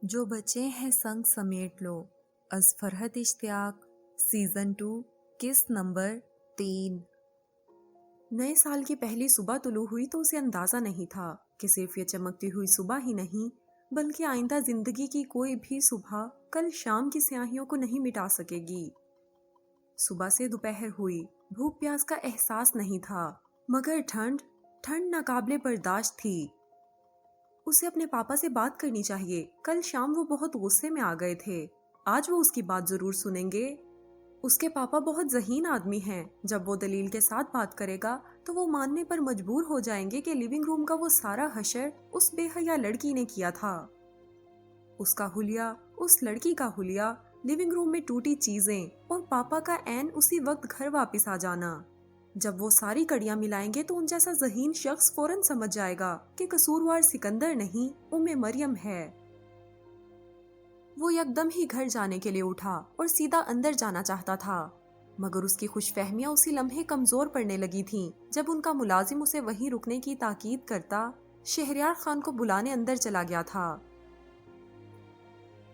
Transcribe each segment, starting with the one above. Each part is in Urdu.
جو بچے ہیں سنگ سمیٹ لو از فرحت اشتیاق سیزن 2 قسط نمبر 3۔ نئے سال کی پہلی صبح طلوع ہوئی تو اسے اندازہ نہیں تھا کہ صرف یہ چمکتی ہوئی صبح ہی نہیں بلکہ آئندہ زندگی کی کوئی بھی صبح کل شام کی سیاہیوں کو نہیں مٹا سکے گی۔ صبح سے دوپہر ہوئی، بھوک پیاس کا احساس نہیں تھا، مگر ٹھنڈ ناقابل برداشت تھی۔ اسے اپنے پاپا سے بات کرنی چاہیے، کل شام وہ بہت غصے میں آ گئے تھے، آج وہ اس کی بات ضرور سنیں گے۔ اس کے پاپا بہت ذہین آدمی ہیں، جب وہ دلیل کے ساتھ بات کرے گا تو وہ ماننے پر مجبور ہو جائیں گے کہ لیونگ روم کا وہ سارا حشر اس بے حیا لڑکی نے کیا تھا۔ اس کا حلیہ، اس لڑکی کا حلیہ، لیونگ روم میں ٹوٹی چیزیں اور پاپا کا عین اسی وقت گھر واپس آ جانا۔ جب وہ ساری کڑیاں ملائیں گے تو ان جیسا ذہین شخص فوراً سمجھ جائے گا کہ قصوروار سکندر نہیں، مریم ہے۔ وہ یکدم ہی گھر جانے کے لیے اٹھا اور سیدھا اندر جانا چاہتا تھا، مگر اس کی خوش فہمیاں اسی لمحے کمزور پڑنے لگی تھیں جب ان کا ملازم اسے وہیں رکنے کی تاکید کرتا شہریار خان کو بلانے اندر چلا گیا تھا۔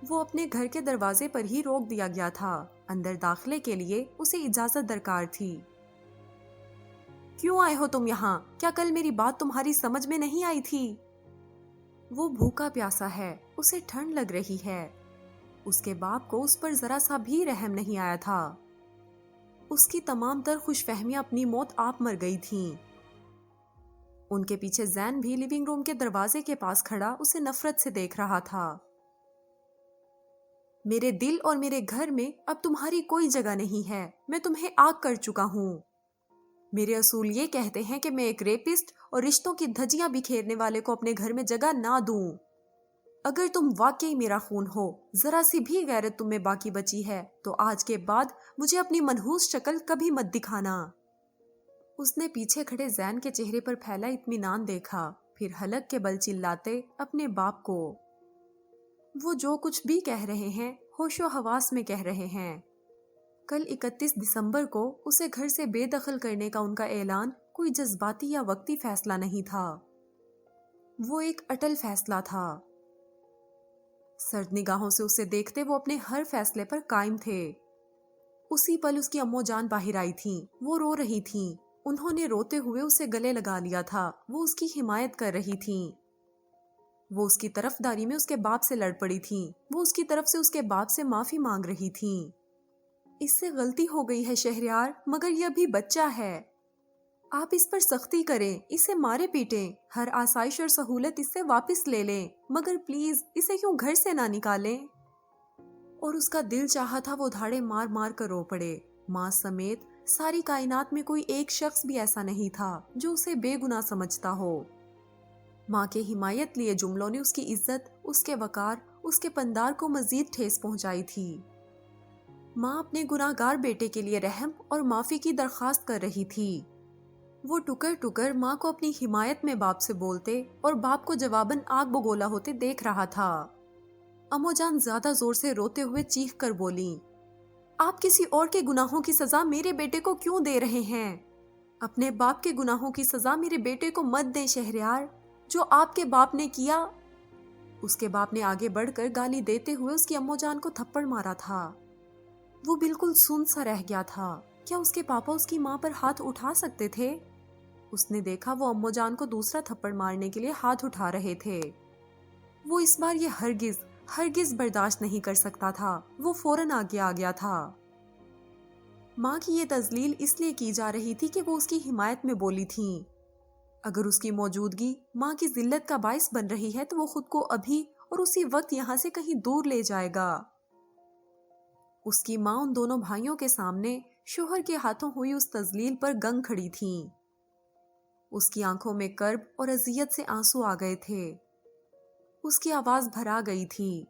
وہ اپنے گھر کے دروازے پر ہی روک دیا گیا تھا، اندر داخلے کے لیے اسے اجازت درکار تھی۔ کیوں آئے ہو تم یہاں؟ کیا کل میری بات تمہاری سمجھ میں نہیں آئی تھی؟ وہ بھوکا پیاسا ہے، اسے ٹھنڈ لگ رہی ہے۔ اس کے باپ کو اس پر ذرا سا بھی رحم نہیں آیا تھا۔ اس کی تمام تر خوش فہمیاں اپنی موت آپ مر گئی تھیں۔ ان کے پیچھے زین بھی لیونگ روم کے دروازے کے پاس کھڑا اسے نفرت سے دیکھ رہا تھا۔ میرے دل اور میرے گھر میں اب تمہاری کوئی جگہ نہیں ہے، میں تمہیں آگ کر چکا ہوں۔ میرے اصول یہ کہتے ہیں کہ میں ایک ریپسٹ اور رشتوں کی دھجیاں بکھیرنے والے کو اپنے گھر میں جگہ نہ دوں۔ اگر تم واقعی میرا خون ہو، ذرا سی بھی غیرت تم میں باقی بچی ہے تو آج کے بعد مجھے اپنی منحوس شکل کبھی مت دکھانا۔ اس نے پیچھے کھڑے زین کے چہرے پر پھیلا اطمینان دیکھا، پھر حلق کے بل چلاتے اپنے باپ کو۔ وہ جو کچھ بھی کہہ رہے ہیں ہوش و حواس میں کہہ رہے ہیں۔ کل 31 دسمبر کو اسے گھر سے بے دخل کرنے کا ان کا اعلان کوئی جذباتی یا وقتی فیصلہ نہیں تھا، وہ ایک اٹل فیصلہ تھا۔ سرد نگاہوں سے اسے دیکھتے وہ اپنے ہر فیصلے پر قائم تھے۔ اسی پل اس کی امو جان باہر آئی تھیں، وہ رو رہی تھیں، انہوں نے روتے ہوئے اسے گلے لگا لیا تھا، وہ اس کی حمایت کر رہی تھیں۔ وہ اس کی طرفداری میں اس کے باپ سے لڑ پڑی تھیں، وہ اس کی طرف سے اس کے باپ سے معافی مانگ رہی تھیں۔ اس سے غلطی ہو گئی ہے شہریار، مگر یہ ابھی بچہ ہے، آپ اس پر سختی کریں، اسے مارے پیٹیں، ہر آسائش اور سہولت اس سے واپس لے لیں، مگر پلیز اسے کیوں گھر سے نہ نکالیں۔ اور اس کا دل چاہا تھا وہ دھاڑے مار مار کر رو پڑے۔ ماں سمیت ساری کائنات میں کوئی ایک شخص بھی ایسا نہیں تھا جو اسے بے گناہ سمجھتا ہو۔ ماں کے حمایت لیے جملوں نے اس کی عزت، اس کے وقار، اس کے پندار کو مزید ٹھیس پہنچائی تھی۔ ماں اپنے گناہگار بیٹے کے لیے رحم اور معافی کی درخواست کر رہی تھی۔ وہ ٹکر ٹکر ماں کو اپنی حمایت میں باپ سے بولتے اور باپ کو جواباً آگ بگولا ہوتے دیکھ رہا تھا۔ امو جان زیادہ زور سے روتے ہوئے چیخ کر بولیں، آپ کسی اور کے گناہوں کی سزا میرے بیٹے کو کیوں دے رہے ہیں؟ اپنے باپ کے گناہوں کی سزا میرے بیٹے کو مت دیں شہریار، جو آپ کے باپ نے کیا۔ اس کے باپ نے آگے بڑھ کر گالی دیتے ہوئے اس کی امو جان کو تھپڑ مارا تھا۔ وہ بالکل سن سا رہ گیا تھا، کیا اس کے پاپا اس کی ماں پر ہاتھ اٹھا سکتے تھے؟ اس نے دیکھا وہ امو جان کو دوسرا تھپڑ مارنے کے لیے ہاتھ اٹھا رہے تھے۔ وہ اس بار یہ ہرگز برداشت نہیں کر سکتا تھا، وہ فوراً آگے آ گیا تھا۔ ماں کی یہ تذلیل اس لیے کی جا رہی تھی کہ وہ اس کی حمایت میں بولی تھیں۔ اگر اس کی موجودگی ماں کی ذلت کا باعث بن رہی ہے تو وہ خود کو ابھی اور اسی وقت یہاں سے کہیں دور لے جائے گا۔ اس کی ماں ان دونوں بھائیوں کے سامنے شوہر کے ہاتھوں ہوئی اس تذلیل پر گنگ کھڑی تھیں۔ اس کی آنکھوں میں کرب اور اذیت سے آنسو آ گئے تھے، اس کی آواز بھرا گئی تھی۔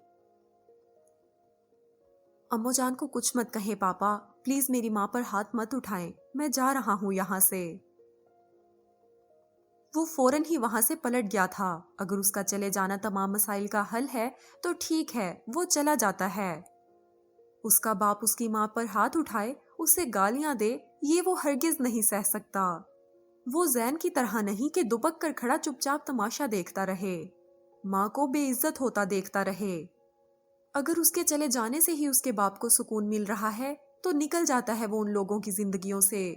امو جان کو کچھ مت کہیں پاپا، پلیز میری ماں پر ہاتھ مت اٹھائیں، میں جا رہا ہوں یہاں سے۔ وہ فوراً ہی وہاں سے پلٹ گیا تھا، اگر اس کا چلے جانا تمام مسائل کا حل ہے تو ٹھیک ہے، وہ چلا جاتا ہے۔ اس کا باپ اس کی ماں پر ہاتھ اٹھائے، اسے گالیاں دے، یہ وہ ہرگز نہیں سہ سکتا۔ وہ زین کی طرح نہیں کہ دبک کر کھڑا چپ چاپ تماشا دیکھتا رہے، ماں کو بے عزت ہوتا دیکھتا رہے۔ اگر اس کے چلے جانے سے ہی اس کے باپ کو سکون مل رہا ہے تو نکل جاتا ہے وہ ان لوگوں کی زندگیوں سے۔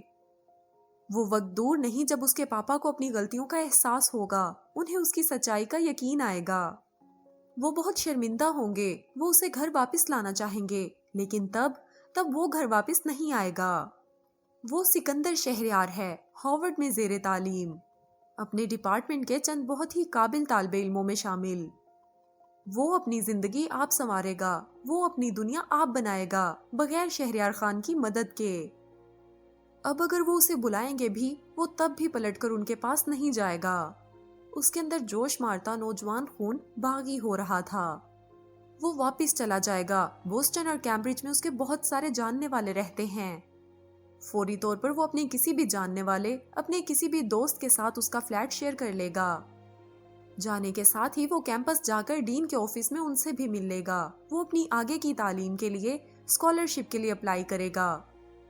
وہ وقت دور نہیں جب اس کے پاپا کو اپنی غلطیوں کا احساس ہوگا، انہیں اس کی سچائی کا یقین آئے گا۔ وہ بہت شرمندہ ہوں گے، وہ اسے گھر واپس لانا چاہیں گے، لیکن تب وہ گھر واپس نہیں آئے گا۔ وہ سکندر شہریار ہے، ہارورڈ میں زیر تعلیم، اپنے ڈپارٹمنٹ کے چند بہت ہی قابل طالب علموں میں شامل۔ وہ اپنی زندگی آپ سنوارے گا، وہ اپنی دنیا آپ بنائے گا، بغیر شہریار خان کی مدد کے۔ اب اگر وہ اسے بلائیں گے بھی، وہ تب بھی پلٹ کر ان کے پاس نہیں جائے گا۔ اس کے اندر جوش مارتا نوجوان خون باغی ہو رہا تھا۔ وہ واپس چلا جائے گا۔ بوسٹن اور کیمبرج میں اس کے بہت سارے جاننے والے رہتے ہیں۔ فوری طور پر وہ اپنے کسی بھی جاننے والے، اپنے کسی بھی دوست کے ساتھ اس کا فلیٹ شیئر کر لے گا۔ جانے کے ساتھ ہی وہ کیمپس جا کر ڈین کے آفس میں ان سے بھی مل لے گا۔ وہ اپنی آگے کی تعلیم کے لیے اسکالرشپ کے لیے اپلائی کرے گا۔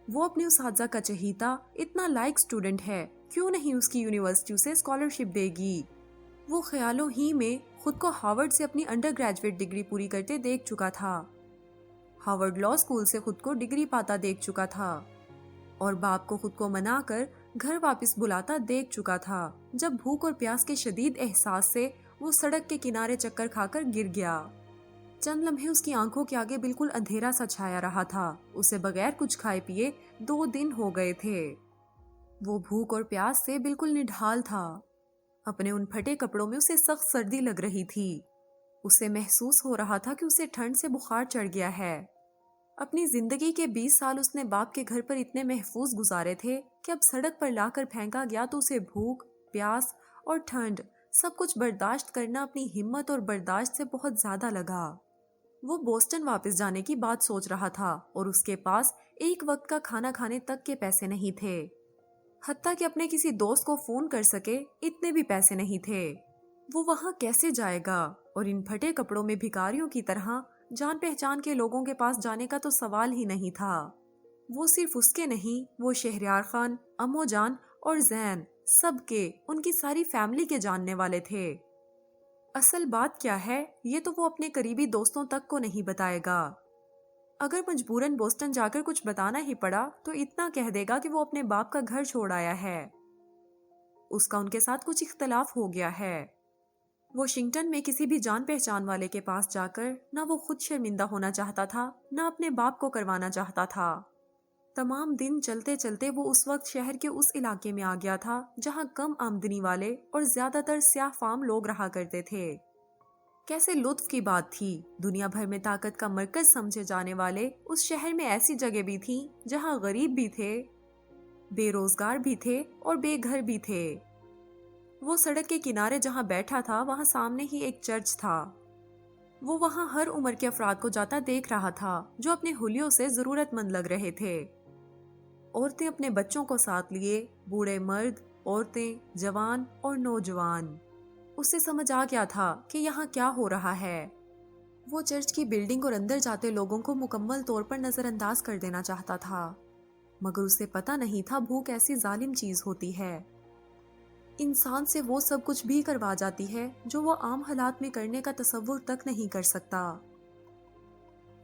وہ اپنے اساتذہ کا چہیتا، اتنا لائق اسٹوڈنٹ ہے، کیوں نہیں اس کی یونیورسٹی اسے اسکالرشپ دے گی۔ وہ خیالوں ہی میں خود کو ہارورڈ سے اپنی انڈر گریجویٹ ڈگری پوری کرتے دیکھ چکا تھا۔ ہارورڈ لا اسکول سے خود کو ڈگری پاتا دیکھ چکا تھا، اور باپ کو خود کو منا کر گھر واپس بلاتا دیکھ چکا تھا جب بھوک اور پیاس کے شدید احساس سے وہ سڑک کے کنارے چکر کھا کر گر گیا۔ چند لمحے اس کی آنکھوں کے آگے بالکل اندھیرا سا چھایا رہا تھا۔ اسے بغیر کچھ کھائے پیے 2 دن ہو گئے تھے۔ وہ بھوک اور پیاس سے بالکل نڈھال تھا۔ اپنے ان پھٹے کپڑوں میں اسے سخت سردی لگ رہی تھی۔ اسے محسوس ہو رہا تھا کہ اسے ٹھنڈ سے بخار چڑھ گیا ہے۔ اپنی زندگی کے 20 سال اس نے باپ کے گھر پر اتنے محفوظ گزارے تھے کہ اب سڑک پر لا کر پھینکا گیا تو اسے بھوک، پیاس اور ٹھنڈ سب کچھ برداشت کرنا اپنی ہمت اور برداشت سے بہت زیادہ لگا۔ وہ بوسٹن واپس جانے کی بات سوچ رہا تھا اور اس کے پاس ایک وقت کا کھانا کھانے تک کے پیسے نہیں تھے۔ حتیٰ کہ اپنے کسی دوست کو فون کر سکے اتنے بھی پیسے نہیں تھے۔ وہ وہاں کیسے جائے گا؟ اور ان پھٹے کپڑوں میں بھکاریوں کی طرح جان پہچان کے لوگوں کے پاس جانے کا تو سوال ہی نہیں تھا۔ وہ صرف اس کے نہیں، وہ شہریار خان، امو جان اور زین، سب کے، ان کی ساری فیملی کے جاننے والے تھے۔ اصل بات کیا ہے یہ تو وہ اپنے قریبی دوستوں تک کو نہیں بتائے گا۔ اگر مجبوراً بوسٹن جا کر کچھ بتانا ہی پڑا تو اتنا کہہ دے گا کہ وہ اپنے باپ کا گھر چھوڑ آیا ہے۔ اس کا ان کے ساتھ کچھ اختلاف ہو گیا ہے۔ واشنگٹن میں کسی بھی جان پہچان والے کے پاس جا کر نہ وہ خود شرمندہ ہونا چاہتا تھا، نہ اپنے باپ کو کروانا چاہتا تھا۔ تمام دن چلتے چلتے وہ اس وقت شہر کے اس علاقے میں آ گیا تھا جہاں کم آمدنی والے اور زیادہ تر سیاہ فام لوگ رہا کرتے تھے۔ کیسے لطف کی بات تھی، دنیا بھر میں طاقت کا مرکز سمجھے جانے والے اس شہر میں ایسی جگہ بھی تھی جہاں غریب بھی تھے، بے روزگار بھی تھے اور بے گھر بھی تھے۔ وہ سڑک کے کنارے جہاں بیٹھا تھا وہاں سامنے ہی ایک چرچ تھا۔ وہ وہاں ہر عمر کے افراد کو جاتا دیکھ رہا تھا جو اپنے حلیوں سے ضرورت مند لگ رہے تھے۔ عورتیں اپنے بچوں کو ساتھ لیے، بوڑھے مرد، عورتیں، جوان اور نوجوان۔ اسے سمجھ آ گیا تھا کہ یہاں کیا ہو رہا ہے۔ وہ چرچ کی بلڈنگ اور اندر جاتے لوگوں کو مکمل طور پر نظر انداز کر دینا چاہتا تھا، مگر اسے پتہ نہیں تھا بھوک ایسی ظالم چیز ہوتی ہے۔ انسان سے وہ سب کچھ بھی کروا جاتی ہے جو وہ عام حالات میں کرنے کا تصور تک نہیں کر سکتا۔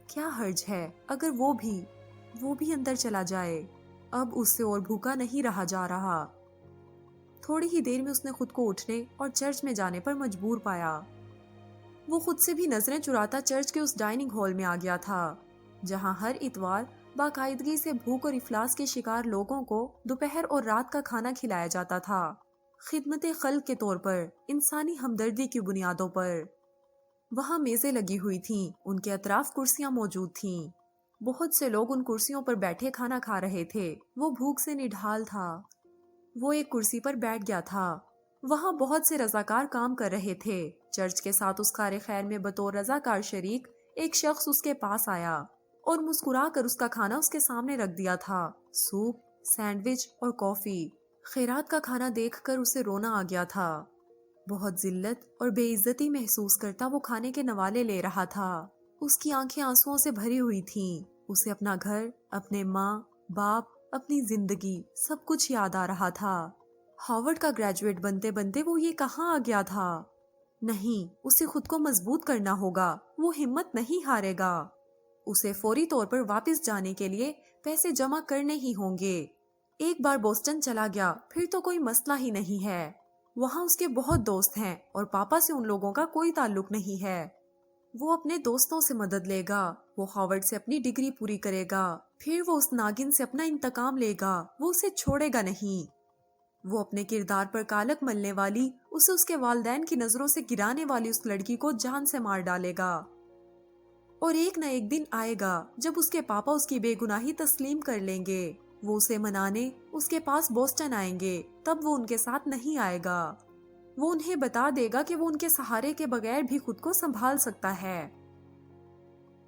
کیا حرج ہے اگر وہ بھی اندر چلا جائے؟ اب اس سے اور بھوکا نہیں رہا جا رہا۔ تھوڑی ہی دیر میں اس نے خود کو اٹھنے اور چرچ میں جانے پر مجبور پایا۔ وہ خود سے بھی نظریں چراتا چرچ کے اس ڈائننگ ہال میں آ گیا تھا جہاں ہر اتوار باقاعدگی سے بھوک اور افلاس کے شکار لوگوں کو دوپہر اور رات کا کھانا کھلایا جاتا تھا، خدمت خلق کے طور پر، انسانی ہمدردی کی بنیادوں پر۔ وہاں میزیں لگی ہوئی تھیں، ان کے اطراف کرسیاں موجود تھیں۔ بہت سے لوگ ان کرسیوں پر بیٹھے کھانا کھا رہے تھے۔ وہ بھوک سے نڈھال تھا۔ وہ ایک کرسی پر بیٹھ گیا تھا۔ وہاں بہت سے رضاکار کام کر رہے تھے۔ چرچ کے ساتھ اس کار خیر میں بطور رضاکار شریک ایک شخص اس کے پاس آیا اور مسکرا کر اس کا کھانا اس کے سامنے رکھ دیا تھا، سوپ، سینڈوچ اور کافی۔ خیرات کا کھانا دیکھ کر اسے رونا آ گیا تھا۔ بہت ذلت اور بے عزتی محسوس کرتا وہ کھانے کے نوالے لے رہا تھا۔ اس کی آنکھیں آنسوؤں سے بھری ہوئی تھیں۔ اسے اپنا گھر، اپنے ماں، باپ، اپنی زندگی، سب کچھ یاد آ رہا تھا۔ ہارورڈ کا گریجویٹ بنتے بنتے وہ یہ کہاں آ گیا تھا؟ نہیں، اسے خود کو مضبوط کرنا ہوگا، وہ ہمت نہیں ہارے گا۔ اسے فوری طور پر واپس جانے کے لیے پیسے جمع کرنے ہی ہوں گے۔ ایک بار بوسٹن چلا گیا پھر تو کوئی مسئلہ ہی نہیں ہے۔ وہاں اس کے بہت دوست ہیں اور پاپا سے ان لوگوں کا کوئی تعلق نہیں ہے۔ وہ اپنے دوستوں سے مدد لے گا، وہ ہارورڈ سے اپنی ڈگری پوری کرے گا، پھر وہ اس ناگن سے اپنا انتقام لے گا، وہ اسے چھوڑے گا نہیں۔ وہ اپنے کردار پر کالک ملنے والی، اسے اس کے والدین کی نظروں سے گرانے والی اس لڑکی کو جان سے مار ڈالے گا۔ اور ایک نہ ایک دن آئے گا جب اس کے پاپا اس کی بے گناہی تسلیم کر لیں گے۔ وہ اسے منانے اس کے پاس بوسٹن آئیں گے، تب وہ ان کے ساتھ نہیں آئے گا۔ وہ انہیں بتا دے گا کہ وہ ان کے سہارے کے بغیر بھی خود کو سنبھال سکتا ہے۔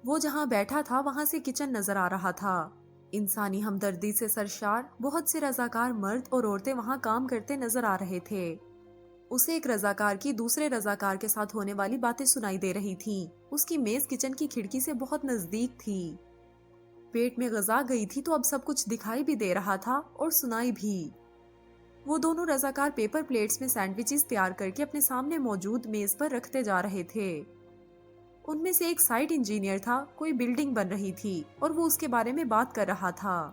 وہ جہاں بیٹھا تھا وہاں سے کچن نظر آ رہا تھا۔ انسانی ہمدردی سے سرشار بہت سے رضاکار مرد اور عورتیں وہاں کام کرتے نظر آ رہے تھے۔ اسے ایک رضاکار کی دوسرے رضاکار کے ساتھ ہونے والی باتیں سنائی دے رہی تھیں۔ اس کی میز کچن کی کھڑکی سے بہت نزدیک تھی۔ پیٹ میں غذا گئی تھی تو اب سب کچھ دکھائی بھی دے رہا تھا اور سنائی بھی۔ وہ دونوں رضاکار پیپر پلیٹس میں سینڈوچز تیار کر کے اپنے سامنے موجود میز پر رکھتے جا رہے تھے۔ ان میں سے ایک سائٹ انجینئر تھا، کوئی بلڈنگ بن رہی تھی اور وہ اس کے بارے میں بات کر رہا تھا۔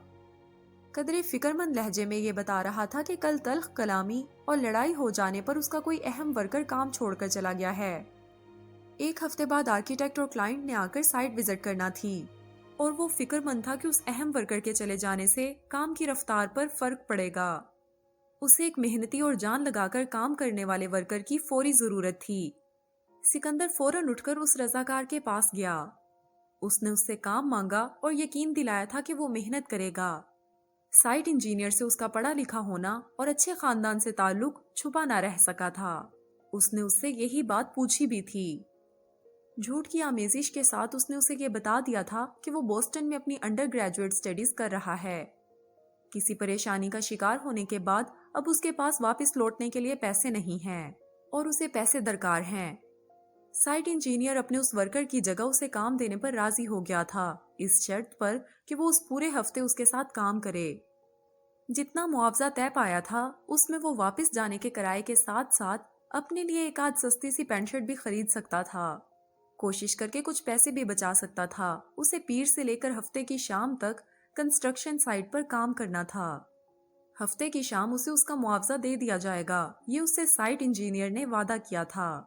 قدرے فکرمند لہجے میں یہ بتا رہا تھا کہ کل تلخ کلامی اور لڑائی ہو جانے پر اس کا کوئی اہم ورکر کام چھوڑ کر چلا گیا ہے۔ ایک ہفتے بعد آرکیٹیکٹ اور کلائنٹ نے آ کر سائٹ وزٹ کرنا تھی اور وہ فکرمند تھا کہ اس اہم ورکر کے چلے جانے سے کام کی رفتار پر فرق پڑے گا۔ اسے ایک محنتی اور جان لگا کر کام کرنے والے ورکر کی فوری ضرورت تھی۔ سکندر فوراً اٹھ کر اس رضاکار کے پاس گیا۔ اس نے اس سے کام مانگا اور یقین دلایا تھا کہ وہ محنت کرے گا۔ سائٹ انجینئر سے اس کا پڑھا لکھا ہونا اور اچھے خاندان سے تعلق چھپا نہ رہ سکا تھا۔ اس نے اس سے یہی بات پوچھی بھی تھی۔ جھوٹ کی آمیزش کے ساتھ اس نے اسے یہ بتا دیا تھا کہ وہ بوسٹن میں اپنی انڈر گریجویٹ سٹڈیز کر رہا ہے۔ کسی پریشانی کا شکار ہونے کے بعد اب اس کے پاس واپس لوٹنے کے لیے پیسے نہیں ہیں اور اسے پیسے درکار ہیں۔ سائٹ انجینئر اپنے اس ورکر کی جگہ اسے کام دینے پر راضی ہو گیا تھا، اس شرط پر کہ وہ اس پورے ہفتے اس کے ساتھ کام کرے۔ جتنا معاوضہ طے پایا تھا اس میں وہ واپس جانے کے کرائے کے ساتھ ساتھ اپنے لیے ایک آدھ سستی سی پینٹ شرٹ بھی خرید سکتا تھا۔ کوشش کر کے کچھ پیسے بھی بچا سکتا تھا۔ اسے پیر سے لے کر ہفتے کی شام تک کنسٹرکشن سائٹ پر کام کرنا تھا۔ ہفتے کی شام اسے اس کا معاوضہ دے دیا جائے گا، یہ اس سے سائٹ انجینئر نے وعدہ کیا تھا۔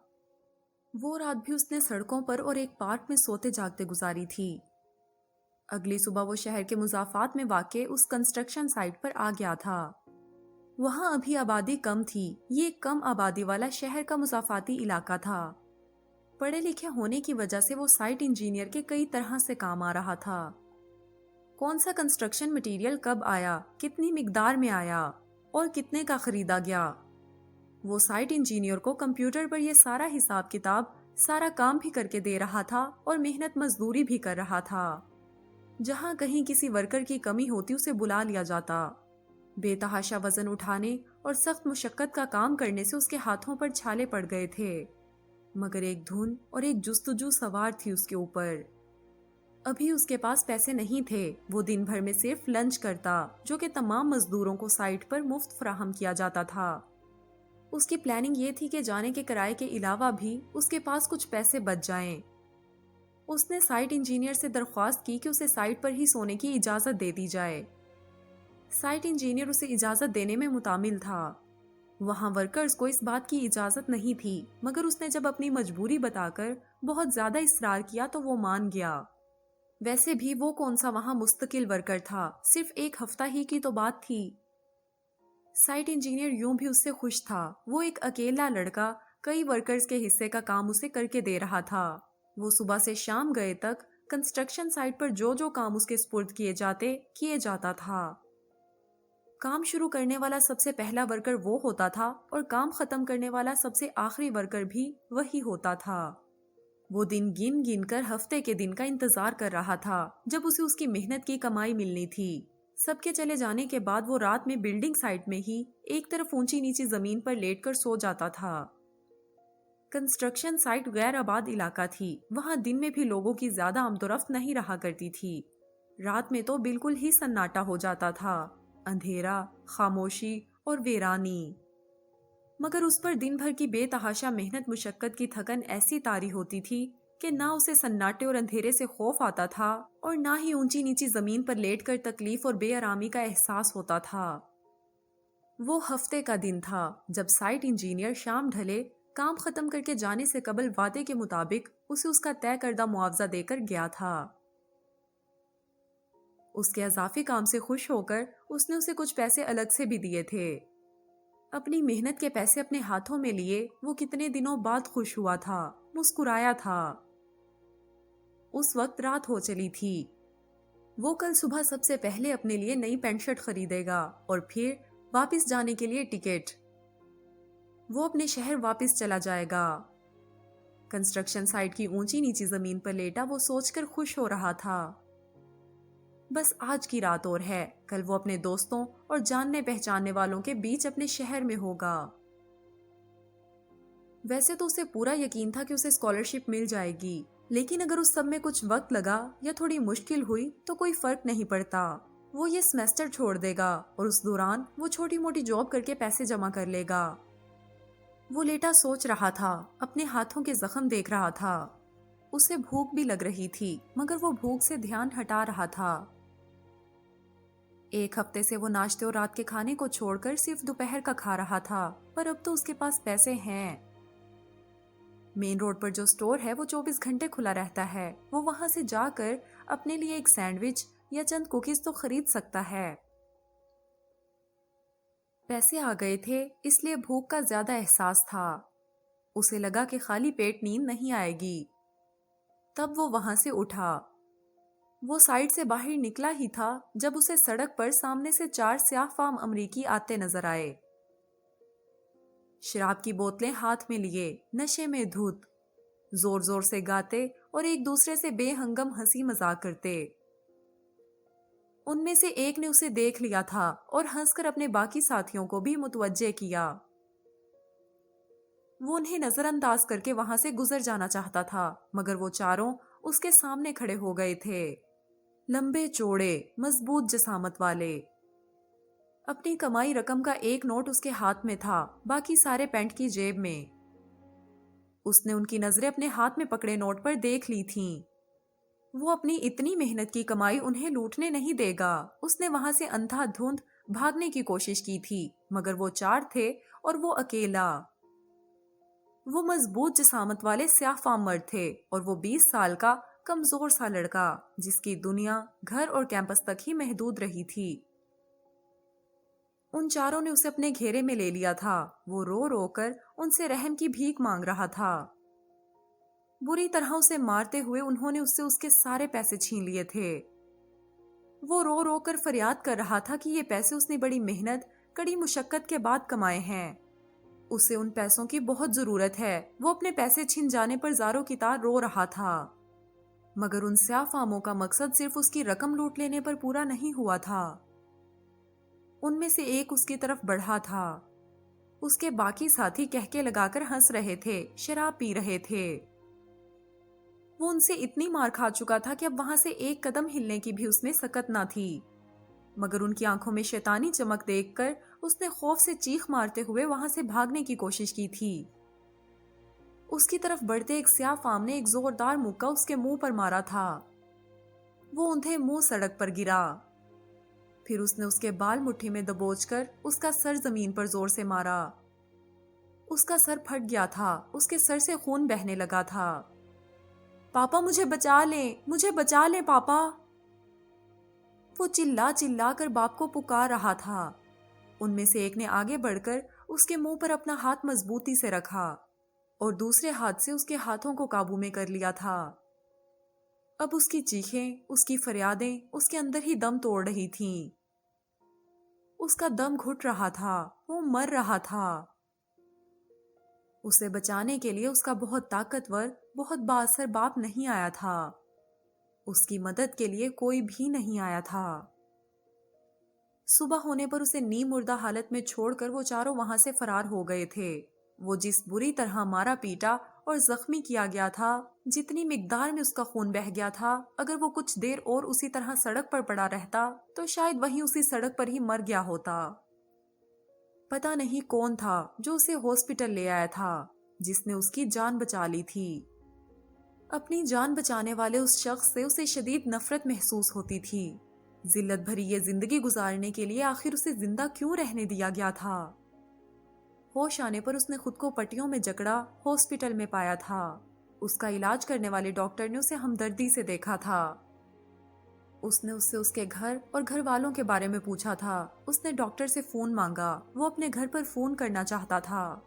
وہ رات بھی اس نے سڑکوں پر اور ایک پارک میں سوتے جاگتے گزاری تھی۔ اگلی صبح وہ شہر کے مضافات میں واقع اس کنسٹرکشن سائٹ پر آ گیا تھا۔ وہاں ابھی آبادی کم تھی، یہ ایک کم آبادی والا شہر کا مضافاتی علاقہ تھا۔ پڑھے لکھے ہونے کی وجہ سے وہ سائٹ انجینئر کے کئی طرح سے کام آ رہا تھا۔ کون سا کنسٹرکشن مٹیریل کب آیا، کتنی مقدار میں آیا اور کتنے کا خریدا گیا، وہ سائٹ انجینئر کو کمپیوٹر پر یہ سارا حساب کتاب، سارا کام بھی کر کے دے رہا تھا اور محنت مزدوری بھی کر رہا تھا۔ جہاں کہیں کسی ورکر کی کمی ہوتی اسے بلا لیا جاتا۔ بے تحاشا وزن اٹھانے اور سخت مشقت کا کام کرنے سے اس کے ہاتھوں پر چھالے پڑ گئے تھے، مگر ایک دھن اور ایک جستجو سوار تھی اس کے اوپر۔ ابھی اس کے پاس پیسے نہیں تھے، وہ دن بھر میں صرف لنچ کرتا جو کہ تمام مزدوروں کو سائٹ پر مفت فراہم کیا جاتا تھا۔ اس کی پلاننگ یہ تھی کہ جانے کے کرائے کے علاوہ بھی اس کے پاس کچھ پیسے بچ جائیں۔ اس نے سائٹ انجینئر سے درخواست کی کہ اسے سائٹ پر ہی سونے کی اجازت دے دی جائے۔ سائٹ انجینئر اسے اجازت دینے میں متعامل تھا۔ وہاں ورکرز کو اس بات کی اجازت نہیں تھی، مگر اس نے جب اپنی مجبوری بتا کر بہت زیادہ اصرار کیا تو وہ مان گیا۔ ویسے بھی وہ کون سا وہاں مستقل ورکر تھا، صرف ایک ہفتہ ہی کی تو بات تھی۔ سائٹ انجینئر یوں بھی اس سے خوش تھا، وہ ایک اکیلا لڑکا کئی ورکرز کے حصے کا کام اسے کر کے دے رہا تھا۔ وہ صبح سے شام گئے تک کنسٹرکشن سائٹ پر جو جو کام اس کے سپرد کیے جاتا تھا۔ کام شروع کرنے والا سب سے پہلا ورکر وہ ہوتا تھا اور کام ختم کرنے والا سب سے آخری ورکر بھی وہی ہوتا تھا۔ وہ دن گن گن کر ہفتے کے دن کا انتظار کر رہا تھا جب اسے اس کی محنت کی کمائی ملنی تھی۔ سب کے چلے جانے کے بعد وہ رات میں بلڈنگ سائٹ میں ہی ایک طرف اونچی نیچی زمین پر لیٹ کر سو جاتا تھا۔ کنسٹرکشن سائٹ غیر آباد علاقہ تھی، وہاں دن میں بھی لوگوں کی زیادہ آمد و رفت نہیں رہا کرتی تھی۔ رات میں تو بالکل ہی سناٹا ہو جاتا تھا، اندھیرا، خاموشی اور ویرانی۔ مگر اس پر دن بھر کی بے تحاشا محنت مشقت کی تھکن ایسی طاری ہوتی تھی کہ نہ اسے سناٹے اور اندھیرے سے خوف آتا تھا اور نہ ہی اونچی نیچی زمین پر لیٹ کر تکلیف اور بے آرامی کا احساس ہوتا تھا۔ وہ ہفتے کا دن تھا جب سائٹ انجینئر شام ڈھلے کام ختم کر کے جانے سے قبل وعدے کے مطابق اسے اس کا طے کردہ معاوضہ دے کر گیا تھا۔ اس کے اضافی کام سے خوش ہو کر اس نے اسے کچھ پیسے الگ سے بھی دیے تھے۔ اپنی محنت کے پیسے اپنے ہاتھوں میں لیے وہ کتنے دنوں بعد خوش ہوا تھا، مسکرایا تھا۔ اس وقت رات ہو چلی تھی۔ وہ کل صبح سب سے پہلے اپنے لیے نئی پینٹ شرٹ خریدے گا اور پھر واپس جانے کے لیے ٹکٹ۔ وہ اپنے شہر واپس چلا جائے گا۔ کنسٹرکشن سائٹ کی اونچی نیچی زمین پر لیٹا وہ سوچ کر خوش ہو رہا تھا۔ بس آج کی رات اور ہے، کل وہ اپنے دوستوں اور جاننے پہچاننے والوں کے بیچ اپنے شہر میں ہوگا۔ ویسے تو اسے پورا یقین تھا کہ اسے اسکالرشپ مل جائے گی، لیکن اگر اس سب میں کچھ وقت لگا یا تھوڑی مشکل ہوئی تو کوئی فرق نہیں پڑتا۔ وہ یہ سیمسٹر چھوڑ دے گا اور اس دوران وہ چھوٹی موٹی جاب کر کے پیسے جمع کر لے گا۔ وہ لیٹا سوچ رہا تھا، اپنے ہاتھوں کے زخم دیکھ رہا تھا۔ اسے بھوک بھی لگ رہی تھی مگر وہ بھوک سے دھیان ہٹا رہا تھا۔ ایک ہفتے سے وہ ناشتے اور رات کے کھانے کو چھوڑ کر صرف دوپہر کا کھا رہا تھا، پر اب تو اس کے پاس پیسے ہیں۔ مین روڈ پر جو سٹور ہے وہ 24 گھنٹے کھلا رہتا ہے، وہ وہاں سے جا کر اپنے لیے ایک سینڈوچ یا چند کوکیز تو خرید سکتا ہے۔ پیسے آ گئے تھے اس لیے بھوک کا زیادہ احساس تھا۔ اسے لگا کہ خالی پیٹ نیند نہیں آئے گی۔ تب وہ وہاں سے اٹھا۔ وہ سائٹ سے باہر نکلا ہی تھا جب اسے سڑک پر سامنے سے 4 سیاہ فام امریکی آتے نظر آئے۔ شراب کی بوتلیں ہاتھ میں لیے، نشے میں دھت، زور زور سے گاتے اور ایک دوسرے سے بے ہنگم ہنسی مذاق کرتے۔ ان میں سے ایک نے اسے دیکھ لیا تھا اور ہنس کر اپنے باقی ساتھیوں کو بھی متوجہ کیا۔ وہ انہیں نظر انداز کر کے وہاں سے گزر جانا چاہتا تھا مگر وہ چاروں اس کے سامنے کھڑے ہو گئے تھے، لمبے چوڑے، مضبوط جسامت والے۔ اپنی کمائی رقم کا ایک نوٹ اس کے ہاتھ میں تھا، باقی سارے پینٹ کی جیب میں۔ اس نے ان کی نظریں اپنے ہاتھ میں پکڑے نوٹ پر دیکھ لی تھیں۔ وہ اپنی اتنی محنت کی کمائی انہیں لوٹنے نہیں دے گا۔ اس نے وہاں سے اندھا دھند بھاگنے کی کوشش کی تھی مگر وہ 4 تھے اور وہ اکیلا۔ وہ مضبوط جسامت والے سیاہ فام مرد تھے اور وہ 20 سال کا کمزور سا لڑکا جس کی دنیا گھر اور کیمپس تک ہی محدود رہی تھی۔ ان چاروں نے اسے اپنے گھیرے میں لے لیا تھا۔ وہ رو رو کر ان سے رحم کی بھیک مانگ رہا تھا۔ بری طرح اسے مارتے ہوئے انہوں نے اس سے اس کے سارے پیسے چھین لیے تھے۔ وہ رو رو کر فریاد کر رہا تھا کہ یہ پیسے اس نے بڑی محنت، کڑی مشقت کے بعد کمائے ہیں۔ اسے ان پیسوں کی بہت ضرورت ہے۔ وہ اپنے پیسے چھن جانے پر زاروں کی طرح رو رہا تھا مگر ان سیاہ فاموں کا مقصد صرف اس کی رقم لوٹ لینے پر پورا نہیں ہوا تھا۔ ان میں سے ایک اس کی طرف بڑھا تھا۔ اس کے باقی ساتھی کہکے لگا کر ہنس رہے تھے، شراب پی رہے تھے۔ وہ ان سے اتنی مار کھا چکا تھا کہ اب وہاں سے ایک قدم ہلنے کی بھی اس میں سکت نہ تھی مگر ان کی آنکھوں میں شیطانی چمک دیکھ کر اس نے خوف سے چیخ مارتے ہوئے وہاں سے بھاگنے کی کوشش کی تھی۔ اس کی طرف بڑھتے ایک سیاہ فام نے ایک زوردار مکہ اس کے منہ پر مارا تھا۔ وہ اندھے منہ سڑک پر گرا۔ پھر اس نے اس کے بال مٹھی میں دبوچ کر اس کا سر زمین پر زور سے مارا۔ اس کا سر پھٹ گیا تھا، اس کے سر سے خون بہنے لگا تھا۔ پاپا مجھے بچا لیں، مجھے بچا لیں پاپا۔ وہ چلا چلا کر باپ کو پکار رہا تھا۔ ان میں سے ایک نے آگے بڑھ کر اس کے منہ پر اپنا ہاتھ مضبوطی سے رکھا اور دوسرے ہاتھ سے اس کے ہاتھوں کو قابو میں کر لیا تھا۔ اب اس کی چیخیں، اس کی فریادیں اس کے اندر ہی دم توڑ رہی تھیں۔ اس کا دم گھٹ رہا تھا، وہ مر رہا تھا۔ اسے بچانے کے لیے اس کا بہت طاقتور، بہت بااثر باپ نہیں آیا تھا۔ اس کی مدد کے لیے کوئی بھی نہیں آیا تھا۔ صبح ہونے پر اسے نیم مردہ حالت میں چھوڑ کر وہ چاروں وہاں سے فرار ہو گئے تھے۔ وہ جس بری طرح مارا پیٹا اور زخمی کیا گیا تھا، جتنی مقدار میں اس کا خون بہہ گیا تھا، اگر وہ کچھ دیر اور اسی طرح سڑک پر پڑا رہتا تو شاید وہیں اسی سڑک پر ہی مر گیا ہوتا۔ پتہ نہیں کون تھا جو اسے ہاسپٹل لے آیا تھا، جس نے اس کی جان بچا لی تھی۔ اپنی جان بچانے والے اس شخص سے اسے شدید نفرت محسوس ہوتی تھی۔ ذلت بھری یہ زندگی گزارنے کے لیے آخر اسے زندہ کیوں رہنے دیا گیا تھا؟ ہوش آنے پر اس نے خود کو پٹیوں میں جکڑا ہاسپٹل میں پایا تھا۔ اس کا علاج کرنے والے ڈاکٹر نے اسے ہمدردی سے دیکھا تھا۔ اس نے اس سے اس کے گھر اور گھر والوں کے بارے میں پوچھا تھا۔ اس نے ڈاکٹر سے فون مانگا، وہ اپنے گھر پر فون کرنا چاہتا تھا۔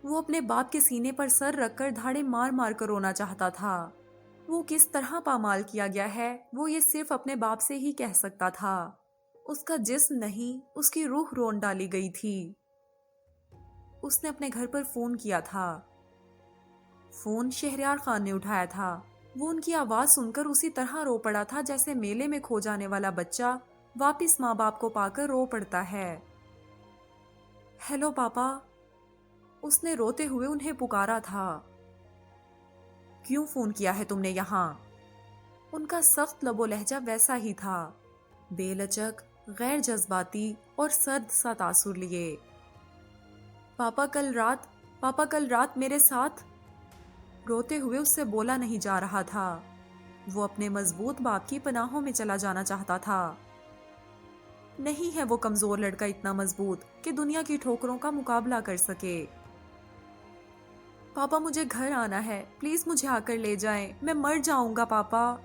وہ اپنے باپ کے سینے پر سر رکھ کر دھاڑے مار مار کر رونا چاہتا تھا۔ وہ کس طرح پامال کیا گیا ہے، وہ یہ صرف اپنے باپ سے ہی کہہ سکتا تھا۔ اس کا جسم نہیں، اس کی روح رون ڈالی گئی تھی۔ اس نے اپنے گھر پر فون کیا تھا۔ فون شہریار خان نے اٹھایا تھا۔ وہ ان کی آواز سن کر اسی طرح رو پڑا تھا جیسے میلے میں کھو جانے والا بچہ واپس ماں باپ کو پا کر رو پڑتا ہے۔ ہیلو پاپا، اس نے روتے ہوئے انہیں پکارا تھا۔ کیوں فون کیا ہے تم نے یہاں؟ ان کا سخت لب و لہجہ ویسا ہی تھا، بے لچک، غیر جذباتی اور سرد سا تاثر لیے۔ پاپا کل رات میرے ساتھ، روتے ہوئے اس سے بولا نہیں جا رہا تھا۔ وہ اپنے مضبوط باپ کی پناہوں میں چلا جانا چاہتا تھا۔ نہیں ہے وہ کمزور لڑکا اتنا مضبوط کہ دنیا کی ٹھوکروں کا مقابلہ کر سکے۔ پاپا مجھے گھر آنا ہے، پلیز مجھے آ کر لے جائیں، میں مر جاؤں گا پاپا،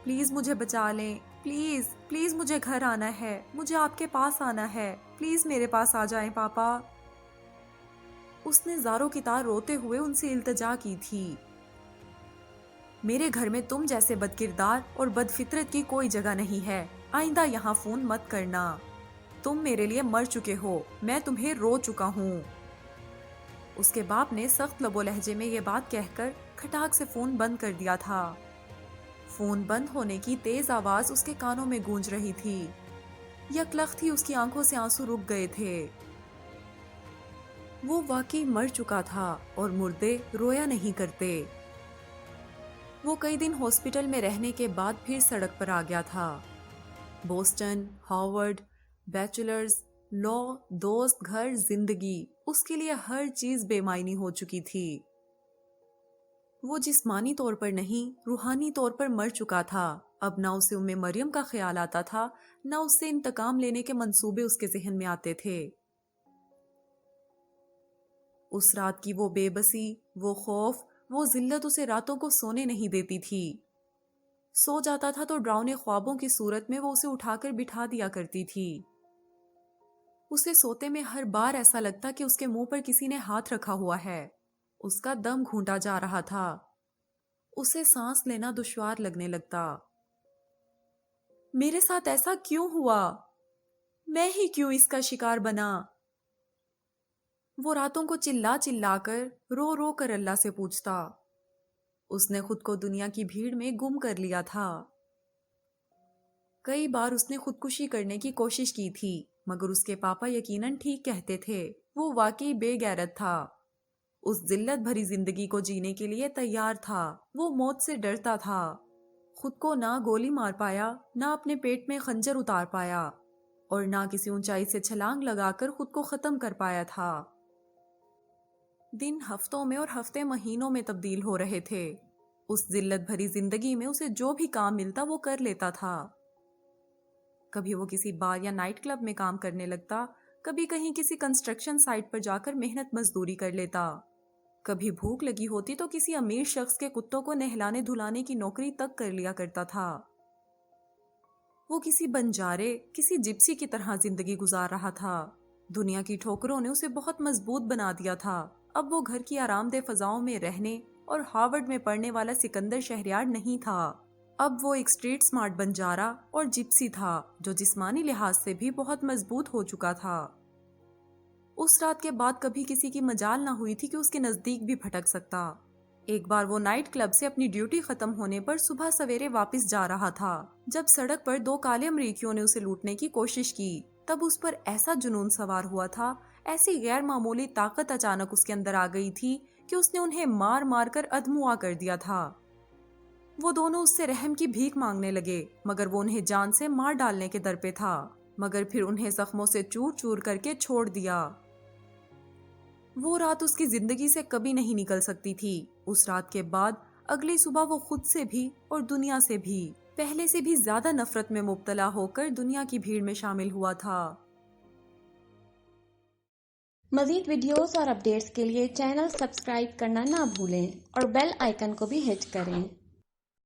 پلیز مجھے بچا لیں، پلیز پلیز مجھے گھر آنا ہے، مجھے آپ کے پاس آنا ہے، پلیز میرے پاس آ جائیں پاپا۔ اس نے زاروں کی طرح روتے ہوئے ان سے التجا کی تھی۔ میرے گھر میں تم جیسے بد کردار اور بد فطرت کی کوئی جگہ نہیں ہے، آئندہ یہاں فون مت کرنا، تم میرے لیے مر چکے ہو، میں تمہیں رو چکا ہوں۔ اس کے باپ نے سخت لب و لہجے میں یہ بات کہہ کر کھٹاک سے فون بند کر دیا تھا۔ فون بند ہونے کی تیز آواز اس کے کانوں میں گونج رہی تھی۔ یکلخت ہی اس کی آنکھوں سے آنسو رک گئے تھے۔ وہ واقعی مر چکا تھا اور مردے رویا نہیں کرتے۔ وہ کئی دن ہاسپٹل میں رہنے کے بعد پھر سڑک پر آ گیا تھا۔ بوسٹن، ہارورڈ، بیچلرز، لا، دوست، گھر، زندگی، اس کے لیے ہر چیز بے معنی ہو چکی تھی۔ وہ جسمانی طور پر نہیں، روحانی طور پر مر چکا تھا۔ اب نہ اسے مریم کا خیال آتا تھا، نہ اس سے انتقام لینے کے منصوبے اس کے ذہن میں آتے تھے۔ اس رات کی وہ بے بسی، وہ خوف، وہ ذلت اسے راتوں کو سونے نہیں دیتی تھی۔ سو جاتا تھا تو ڈراؤنے خوابوں کی صورت میں وہ اسے اٹھا کر بٹھا دیا کرتی تھی۔ اسے سوتے میں ہر بار ایسا لگتا کہ اس کے منہ پر کسی نے ہاتھ رکھا ہوا ہے۔ اس کا دم گھونٹا جا رہا تھا۔ اسے سانس لینا دشوار لگنے لگتا۔ میرے ساتھ ایسا کیوں ہوا؟ میں ہی کیوں اس کا شکار بنا؟ وہ راتوں کو چلا چلا کر، رو رو کر اللہ سے پوچھتا۔ اس نے خود کو دنیا کی بھیڑ میں گم کر لیا تھا۔ کئی بار اس نے خودکشی کرنے کی کوشش کی تھی، مگر اس کے پاپا یقیناً ٹھیک کہتے تھے، وہ واقعی بے غیرت تھا۔ اس ذلت بھری زندگی کو جینے کے لیے تیار تھا۔ وہ موت سے ڈرتا تھا۔ خود کو نہ گولی مار پایا، نہ اپنے پیٹ میں خنجر اتار پایا، اور نہ کسی اونچائی سے چھلانگ لگا کر خود کو ختم کر پایا تھا۔ دن ہفتوں میں اور ہفتے مہینوں میں تبدیل ہو رہے تھے۔ اس ذلت بھری زندگی میں اسے جو بھی کام ملتا وہ کر لیتا تھا۔ کبھی وہ کسی بار یا نائٹ کلب میں کام کرنے لگتا، کبھی کہیں کسی کنسٹرکشن سائٹ پر جا کر محنت مزدوری کر لیتا، کبھی بھوک لگی ہوتی تو کسی امیر شخص کے کتوں کو نہلانے دھلانے کی نوکری تک کر لیا کرتا تھا۔ وہ کسی بنجارے، کسی جپسی کی طرح زندگی گزار رہا تھا۔ دنیا کی ٹھوکروں نے اسے بہت مضبوط بنا دیا تھا۔ اب وہ گھر کی آرام دہ فضاؤں میں رہنے اور ہارورڈ میں پڑھنے والا سکندر شہریار نہیں تھا۔ اب وہ ایک اسٹریٹ سمارٹ بنجارا اور جپسی تھا جو جسمانی لحاظ سے بھی بہت مضبوط ہو چکا تھا۔ اس رات کے بعد کبھی کسی کی مجال نہ ہوئی تھی کہ اس کے نزدیک بھی پھٹک سکتا۔ ایک بار وہ نائٹ کلب سے اپنی ڈیوٹی ختم ہونے پر صبح سویرے واپس جا رہا تھا، جب سڑک پر دو کالے امریکیوں نے اسے لوٹنے کی کوشش کی۔ تب اس پر ایسا جنون سوار ہوا تھا، ایسی غیر معمولی طاقت اچانک اس کے اندر آ گئی تھی کہ اس نے انہیں مار مار کر ادموا کر دیا تھا۔ وہ دونوں اس سے رحم کی بھیک مانگنے لگے، مگر وہ انہیں جان سے مار ڈالنے کے در پہ تھا۔ مگر پھر انہیں زخموں سے چور چور کر کے چھوڑ دیا۔ وہ رات اس کی زندگی سے کبھی نہیں نکل سکتی تھی۔ اس رات کے بعد اگلی صبح وہ خود سے بھی اور دنیا سے بھی پہلے سے بھی زیادہ نفرت میں مبتلا ہو کر دنیا کی بھیڑ میں شامل ہوا تھا۔ مزید ویڈیوز اور اپڈیٹس کے لیے چینل سبسکرائب کرنا نہ بھولیں اور بیل آئیکن کو بھی ہٹ کریں۔